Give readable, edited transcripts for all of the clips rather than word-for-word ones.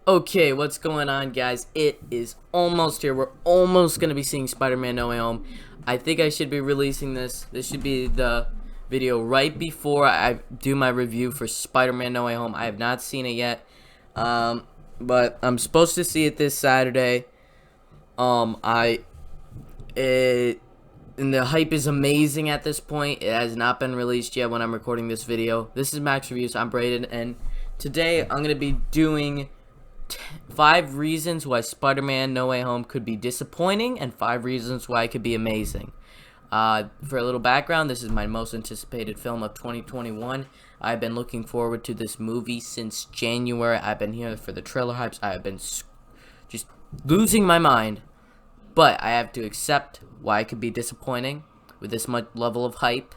Okay, what's going on, guys? It is almost here. We're almost going to be seeing Spider-Man No Way Home. I think I should be releasing this. This should be the video right before I do my review for Spider-Man No Way Home. I have not seen it yet, but I'm supposed to see it this Saturday. And the hype is amazing at this point. It has not been released yet when I'm recording this video. This is Max Reviews. I'm Braden, and today I'm going to be doing 5 reasons why Spider-Man No Way Home could be disappointing and 5 reasons why it could be amazing. For a little background, this is my most anticipated film of 2021. I've been looking forward to this movie since January. I've been here for the trailer hypes. I have been just losing my mind. But I have to accept why it could be disappointing with this much level of hype,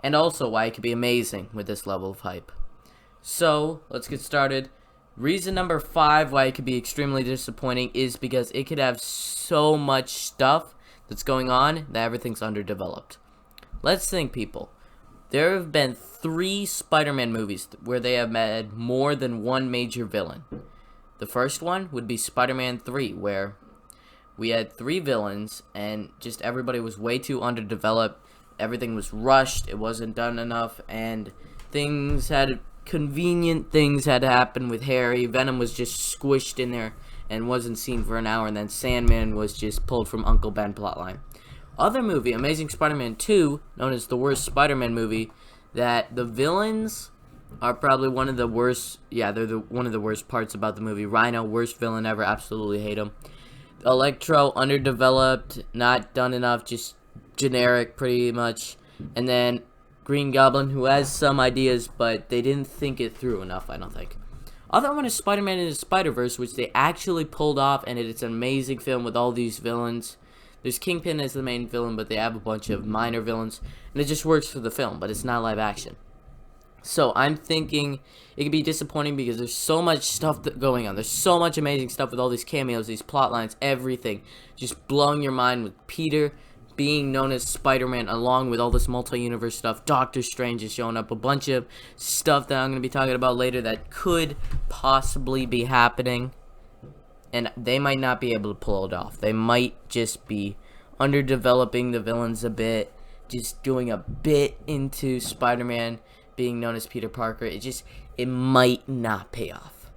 and also why it could be amazing with this level of hype. So, let's get started. Reason number 5 why it could be extremely disappointing is because it could have so much stuff that's going on that everything's underdeveloped. Let's think, people. There have been 3 Spider-Man movies where they have had more than one major villain. The first one would be Spider-Man 3, where we had 3 villains and just everybody was way too underdeveloped. Everything was rushed, it wasn't done enough, and convenient things had to happen with Harry. Venom was just squished in there and wasn't seen for an hour, and then Sandman was just pulled from Uncle Ben plotline. Other movie, Amazing Spider-Man 2, known as the worst Spider-Man movie, that the villains are probably one of the worst. Yeah, they're one of the worst parts about the movie. Rhino, worst villain ever, absolutely hate him. Electro, underdeveloped, not done enough, just generic pretty much. And then Green Goblin, who has some ideas, but they didn't think it through enough, I don't think. Other one is Spider-Man in the Spider-Verse, which they actually pulled off, and it's an amazing film with all these villains. There's Kingpin as the main villain, but they have a bunch of minor villains, and it just works for the film, but it's not live action. So I'm thinking it could be disappointing because there's so much stuff going on. There's so much amazing stuff with all these cameos, these plot lines, everything. Just blowing your mind with Peter being known as Spider-Man, along with all this multi-universe stuff. Doctor Strange is showing up. A bunch of stuff that I'm going to be talking about later that could possibly be happening. And they might not be able to pull it off. They might just be underdeveloping the villains a bit. Just doing a bit into Spider-Man being known as Peter Parker. It might not pay off.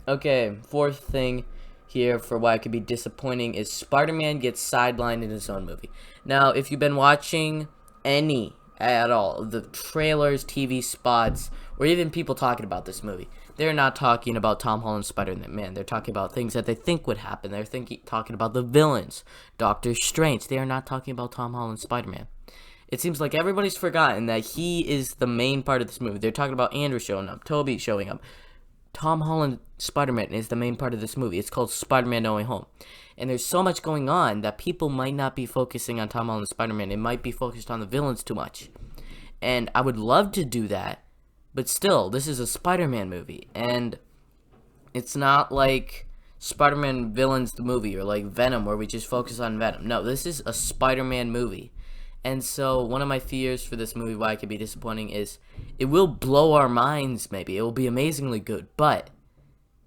Okay, 4th thing here for why it could be disappointing is Spider-Man gets sidelined in his own movie. Now, if you've been watching any at all of the trailers, TV spots, or even people talking about this movie, they're not talking about Tom Holland's Spider-Man. They're talking about things that they think would happen. They're talking about the villains, Doctor Strange. They are not talking about Tom Holland's Spider-Man. It seems like everybody's forgotten that he is the main part of this movie. They're talking about Andrew showing up, Tobey showing up. Tom Holland Spider-Man is the main part of this movie. It's called Spider-Man No Way Home. And there's so much going on that people might not be focusing on Tom Holland Spider-Man. It might be focused on the villains too much. And I would love to do that, but still, this is a Spider-Man movie. And it's not like Spider-Man Villains the movie or like Venom where we just focus on Venom. No, this is a Spider-Man movie. And so one of my fears for this movie, why it could be disappointing, is it will blow our minds maybe. It will be amazingly good, but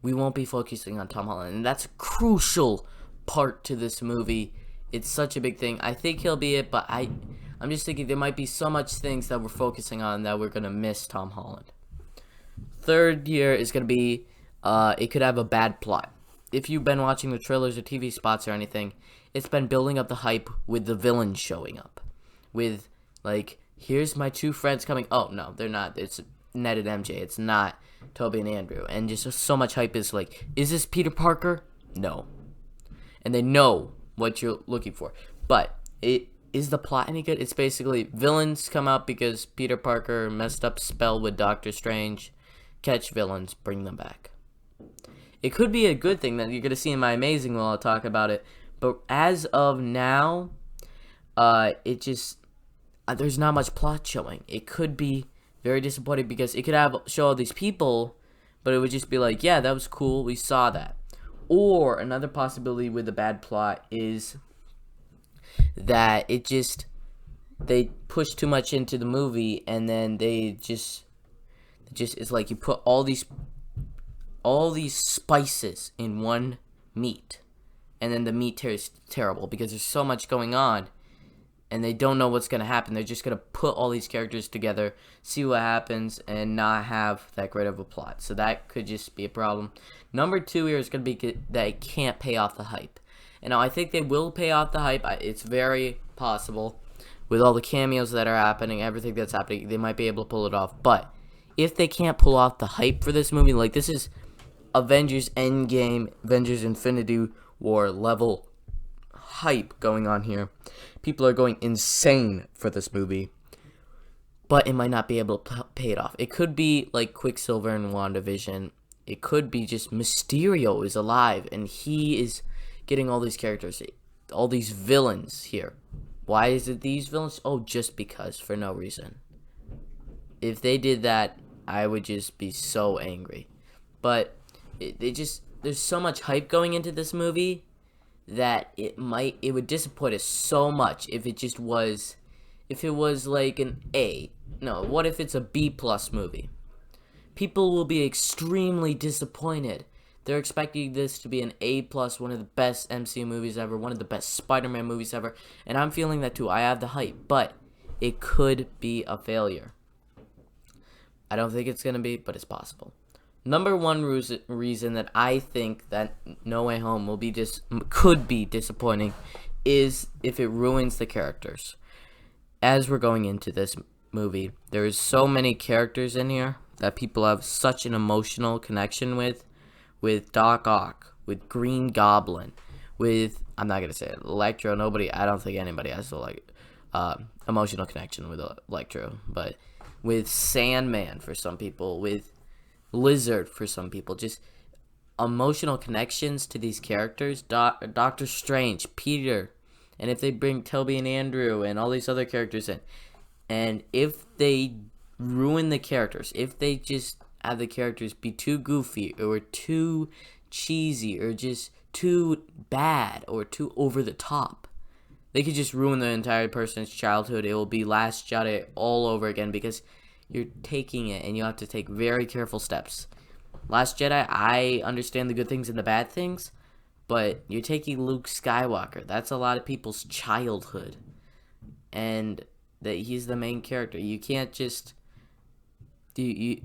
we won't be focusing on Tom Holland. And that's a crucial part to this movie. It's such a big thing. I think he'll be it, but I'm just thinking there might be so much things that we're focusing on that we're going to miss Tom Holland. 3rd here is going to be it could have a bad plot. If you've been watching the trailers or TV spots or anything, it's been building up the hype with the villains showing up. With, like, here's my 2 friends coming. Oh, no, they're not. It's Ned and MJ. It's not Tobey and Andrew. And just so much hype is like, is this Peter Parker? No. And they know what you're looking for. But is the plot any good? It's basically villains come out because Peter Parker messed up spell with Doctor Strange. Catch villains, bring them back. It could be a good thing that you're going to see in my Amazing while I'll talk about it. But as of now, there's not much plot showing. It could be very disappointing because it could show all these people, but it would just be like, yeah, that was cool, we saw that. Or another possibility with the bad plot is that they push too much into the movie, and then it's like you put all these all these spices in one meat, and then the meat tastes terrible because there's so much going on, and they don't know what's going to happen. They're just going to put all these characters together, see what happens, and not have that great of a plot. So that could just be a problem. Number 2 here is going to be that it can't pay off the hype. And now I think they will pay off the hype. It's very possible. With all the cameos that are happening, everything that's happening, they might be able to pull it off. But if they can't pull off the hype for this movie, like this is Avengers Endgame, Avengers Infinity War level hype going on here. People are going insane for this movie, but it might not be able to pay it off. It could be like Quicksilver and WandaVision. It could be just Mysterio is alive and he is getting all these characters, all these villains here. Why is it these villains? Oh, just because, for no reason. If they did that, I would just be so angry. But there's so much hype going into this movie that it would disappoint us so much if it was like an A. No, what if it's a B plus movie? People will be extremely disappointed. They're expecting this to be an A plus, one of the best MCU movies ever, one of the best Spider-Man movies ever, and I'm feeling that too. I have the hype, but it could be a failure. I don't think it's gonna be, but it's possible. Number 1 reason that I think that No Way Home could be disappointing is if it ruins the characters. As we're going into this movie, there is so many characters in here that people have such an emotional connection with Doc Ock, with Green Goblin, with, I'm not gonna say it, Electro. I don't think anybody has a emotional connection with Electro, but with Sandman for some people, with Lizard for some people, just emotional connections to these characters. Doctor Strange, Peter, and if they bring Toby and Andrew and all these other characters in, and if they ruin the characters, if they just have the characters be too goofy or too cheesy or just too bad or too over the top, they could just ruin the entire person's childhood. It will be Last Jedi all over again because you're taking it and you have to take very careful steps. Last Jedi, I understand the good things and the bad things, but you're taking Luke Skywalker. That's a lot of people's childhood, and that he's the main character. You can't just if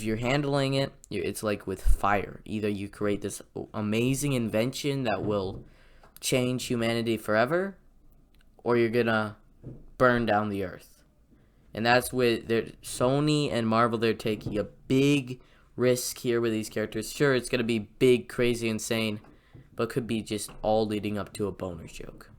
you're handling it, it's like with fire. Either you create this amazing invention that will change humanity forever, or you're gonna burn down the earth. And that's with Sony and Marvel. They're taking a big risk here with these characters. Sure, it's gonna be big, crazy, insane, but could be just all leading up to a boner joke.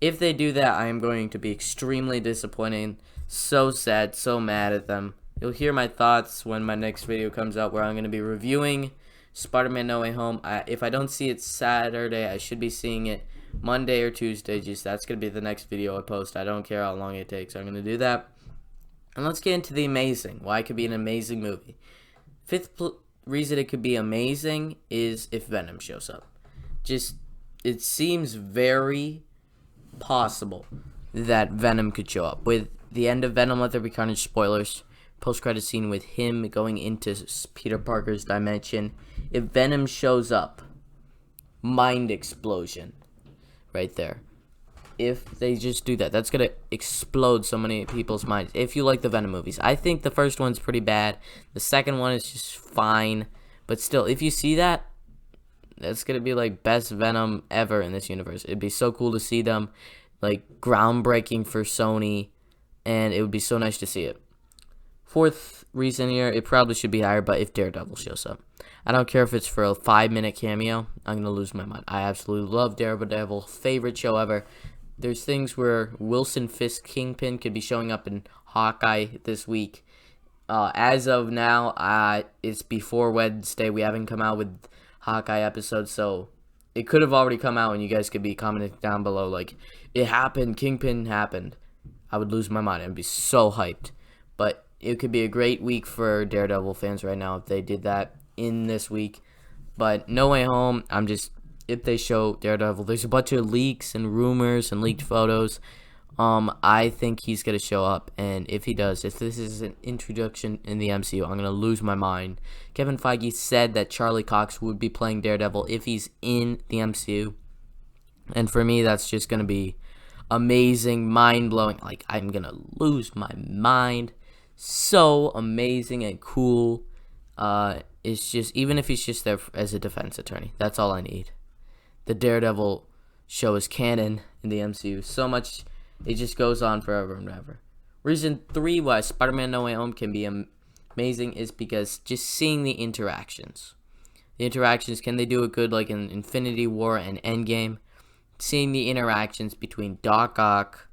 If they do that, I am going to be extremely disappointed, so sad, so mad at them. You'll hear my thoughts when my next video comes out, where I'm going to be reviewing Spiderman No Way Home. If I don't see it Saturday, I should be seeing it Monday or Tuesday. Just that's going to be the next video I post. I don't care how long it takes. I'm going to do that. And let's get into the amazing. Why it could be an amazing movie. Fifth reason it could be amazing is if Venom shows up. It seems very possible that Venom could show up. With the end of Venom Let There Be Carnage, spoilers, post-credit scene with him going into Peter Parker's dimension. If Venom shows up, mind explosion right there. If they just do that, that's going to explode so many people's minds. If you like the Venom movies, I think the first one's pretty bad. The second one is just fine. But still, if you see that, that's going to be like best Venom ever in this universe. It'd be so cool to see them, like groundbreaking for Sony, and it would be so nice to see it. Fourth reason here, it probably should be higher, but if Daredevil shows up. I don't care if it's for a 5-minute cameo, I'm going to lose my mind. I absolutely love Daredevil, favorite show ever. There's things where Wilson Fisk Kingpin could be showing up in Hawkeye this week. As of now, it's before Wednesday. We haven't come out with Hawkeye episodes, so it could have already come out, and you guys could be commenting down below like, it happened, Kingpin happened. I would lose my mind. I'd be so hyped. But it could be a great week for Daredevil fans right now if they did that in this week. But No Way Home, if they show Daredevil, there's a bunch of leaks and rumors and leaked photos, I think he's gonna show up, and if he does, if this is an introduction in the MCU, I'm gonna lose my mind. Kevin Feige said that Charlie Cox would be playing Daredevil if he's in the MCU, and for me, that's just gonna be amazing, mind-blowing. Like, I'm gonna lose my mind. So amazing and cool. It's just, even if he's just there as a defense attorney, that's all I need. The Daredevil show is canon in the MCU. So much, it just goes on forever and ever. Reason 3 why Spider-Man No Way Home can be amazing is because just seeing the interactions. The interactions, can they do it good like in Infinity War and Endgame? Seeing the interactions between Doc Ock,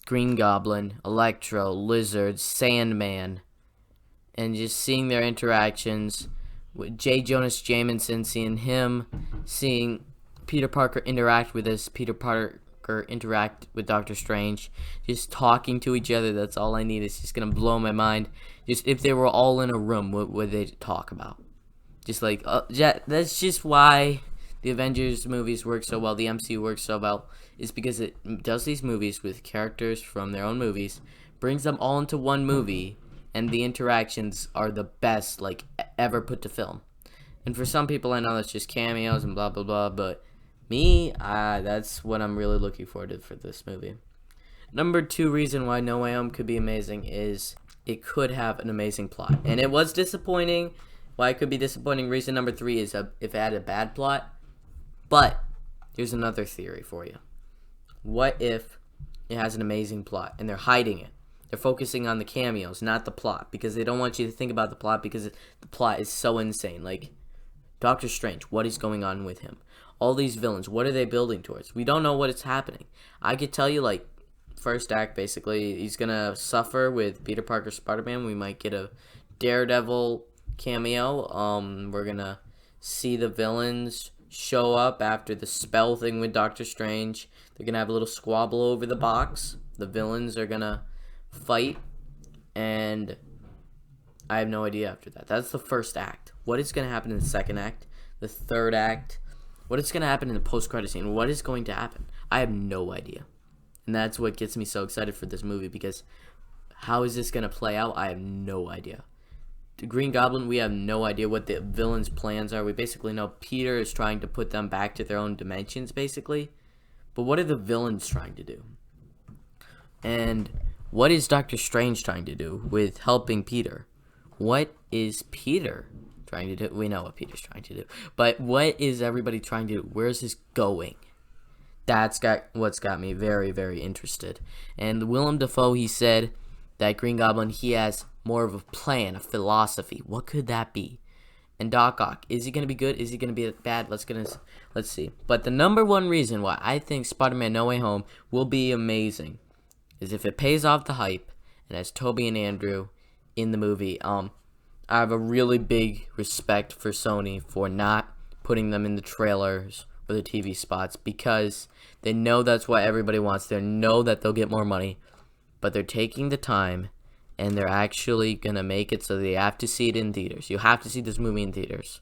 Green Goblin, Electro, Lizard, Sandman, and just seeing their interactions with J. Jonas Jameson, seeing Peter Parker interact with this, Peter Parker interact with Doctor Strange, just talking to each other. That's all I need. It's just gonna blow my mind. Just if they were all in a room, what would they talk about? Just like that's just why the Avengers movies work so well, the MCU works so well, is because it does these movies with characters from their own movies, brings them all into one movie, and the interactions are the best, like, ever put to film. And for some people, I know that's just cameos and blah, blah, blah, but me, that's what I'm really looking forward to for this movie. Number 2 reason why No Way Home could be amazing is it could have an amazing plot. And it was disappointing. Why it could be disappointing, reason number 3 is if it had a bad plot. But here's another theory for you. What if it has an amazing plot and they're hiding it? They're focusing on the cameos, not the plot, because they don't want you to think about the plot because the plot is so insane. Like, Doctor Strange, what is going on with him? All these villains, what are they building towards? We don't know what is happening. I could tell you, like, first act, basically, he's going to suffer with Peter Parker Spider-Man. We might get a Daredevil cameo. We're going to see the villains show up after the spell thing with Doctor Strange. They're going to have a little squabble over the box. The villains are going to fight, and I have no idea after that. That's the first act. What is going to happen in the second act? The third act? What is going to happen in the post-credit scene? What is going to happen? I have no idea. And that's what gets me so excited for this movie, because how is this going to play out? I have no idea. The Green Goblin, we have no idea what the villains' plans are. We basically know Peter is trying to put them back to their own dimensions, basically. But what are the villains trying to do? And what is Doctor Strange trying to do with helping Peter? What is Peter trying to do? We know what Peter's trying to do. But what is everybody trying to do? Where is this going? That's what's got me very, very interested. And Willem Dafoe, he said that Green Goblin, he has more of a plan, a philosophy. What could that be? And Doc Ock, is he going to be good? Is he going to be bad? Let's see. But the number 1 reason why I think Spider-Man No Way Home will be amazing is if it pays off the hype and has Tobey and Andrew in the movie. I have a really big respect for Sony for not putting them in the trailers or the TV spots, because they know that's what everybody wants. They know that they'll get more money, but they're taking the time and they're actually going to make it so they have to see it in theaters. You have to see this movie in theaters.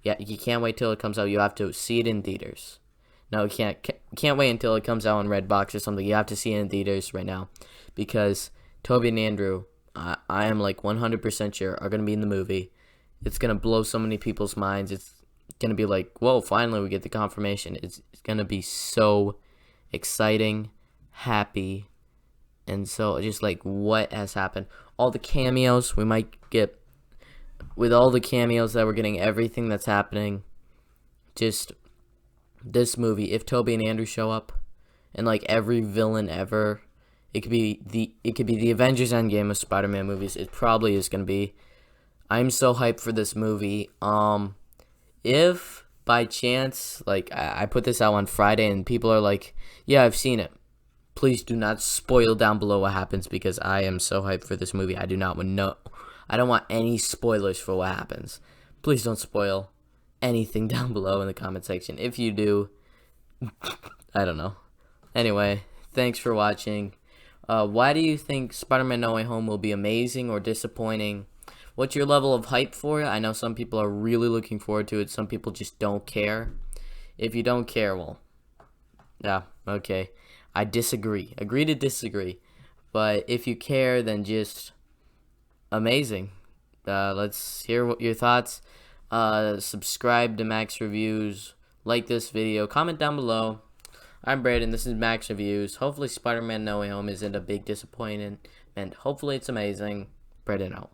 Yeah, you can't wait till it comes out. You have to see it in theaters. No, you can't wait until it comes out on Redbox or something. You have to see it in theaters right now, because Tobey and Andrew, I am like 100% sure, are going to be in the movie. It's going to blow so many people's minds. It's going to be like, whoa, finally we get the confirmation. It's going to be so exciting, happy, and so just like, what has happened? All the cameos we might get, with all the cameos that we're getting, everything that's happening, just this movie, if Tobey and Andrew show up, and like every villain ever, it could be the Avengers Endgame of Spider-Man movies. It probably is going to be. I'm so hyped for this movie. If by chance, like, I put this out on Friday and people are like, yeah, I've seen it, please do not spoil down below what happens, because I am so hyped for this movie. I don't want any spoilers for what happens. Please don't spoil anything down below in the comment section. If you do, I don't know. Anyway, thanks for watching. Why do you think Spider-Man No Way Home will be amazing or disappointing? What's your level of hype for it? I know some people are really looking forward to it. Some people just don't care. If you don't care, well, yeah, okay. I disagree. Agree to disagree. But if you care, then just amazing. Let's hear what your thoughts. Subscribe to Max Reviews. Like this video. Comment down below. I'm Braden. This is Max Reviews. Hopefully Spider-Man No Way Home isn't a big disappointment. And hopefully it's amazing. Braden out.